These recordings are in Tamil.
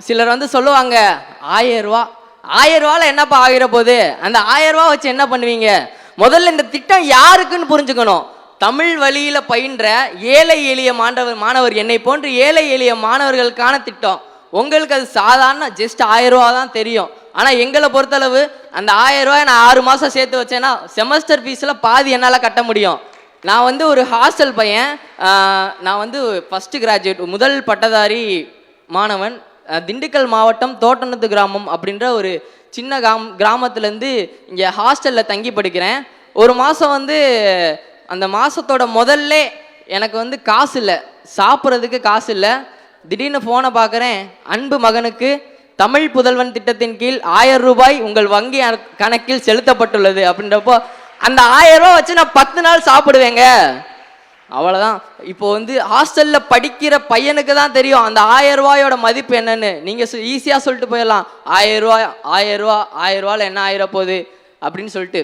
சிலர் வந்து சொல்லுவாங்க 1000 ரூபா, 1000 ரூபால என்னப்பா ஆகிற போகுது, அந்த 1000 ரூபா வச்சு என்ன பண்ணுவீங்க? முதல்ல இந்த திட்டம் யாருக்குன்னு புரிஞ்சுக்கணும். தமிழ் வழியில பயின்ற ஏழை எளிய மாணவர் என்னை போன்று ஏழை எளிய மாணவர்களுக்கான திட்டம். உங்களுக்கு அது சாதாரண ஜஸ்ட் 1000 ரூபா தான் தெரியும். ஆனால் எங்களை பொறுத்தளவு அந்த 1000 ரூபாய் நான் 6 மாதம் சேர்த்து வச்சேன்னா செமஸ்டர் ஃபீஸில் பாதி என்னால் கட்ட முடியும். நான் வந்து ஒரு ஹாஸ்டல் பையன். நான் வந்து ஃபஸ்ட்டு கிராஜுவேட், முதல் பட்டதாரி மாணவன். திண்டுக்கல் மாவட்டம் தோட்டநத்து கிராமம் அப்படின்ற ஒரு சின்ன கிராமத்துலேருந்து இங்கே ஹாஸ்டலில் தங்கி படிக்கிறேன். ஒரு மாதம் வந்து அந்த மாதத்தோட முதல்ல எனக்கு வந்து காசு இல்லை, சாப்பிட்றதுக்கு காசு இல்லை. திடீர்னு ஃபோனை பார்க்குறேன், அன்பு மகனுக்கு தமிழ் புதல்வன் திட்டத்தின் கீழ் 1000 ரூபாய் உங்கள் வங்கி கணக்கில் செலுத்தப்பட்டுள்ளது அப்படின்றப்போ அந்த 1000 ரூபா வச்சு நான் 10 நாள் சாப்பிடுவேங்க. அவ்வளோதான். இப்போ வந்து ஹாஸ்டலில் படிக்கிற பையனுக்கு தான் தெரியும் அந்த 1000 ரூபாயோட மதிப்பு என்னன்னு. நீங்கள் ஈஸியாக சொல்லிட்டு போயிடலாம், 1000 ரூபாய் 1000 ரூபா 1000 ரூபாயில் என்ன ஆயிர போகுது அப்படின்னு சொல்லிட்டு.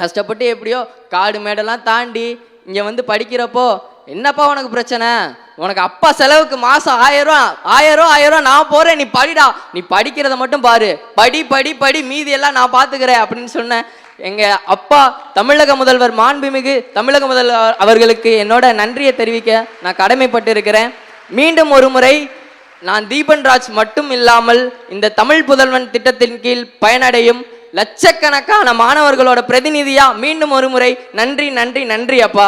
கஷ்டப்பட்டு எப்படியோ காடு மேடெல்லாம் தாண்டி இங்கே வந்து படிக்கிறப்போ, என்னப்பா உனக்கு பிரச்சனை, உனக்கு அப்பா செலவுக்கு மாதம் 1000 ரூபா 1000 ரூபா நான் போகிறேன், நீ படிடா, நீ படிக்கிறத மட்டும் பாரு, படி படி படி, மீதி எல்லாம் நான் பார்த்துக்கிறேன் அப்படின்னு சொன்னேன். எங்கள் அப்பா தமிழக முதல்வர் மாண்புமிகு தமிழக முதல்வர் அவர்களுக்கு என்னோட நன்றியை தெரிவிக்க நான் கடமைப்பட்டு இருக்கிறேன். மீண்டும் ஒரு முறை நான் தீபன்ராஜ் மட்டும் இல்லாமல் இந்த தமிழ் புதல்வன் திட்டத்தின் கீழ் பயனடையும் லட்சக்கணக்கான மாணவர்களோட பிரதிநிதியா மீண்டும் ஒரு முறை நன்றி நன்றி நன்றி அப்பா.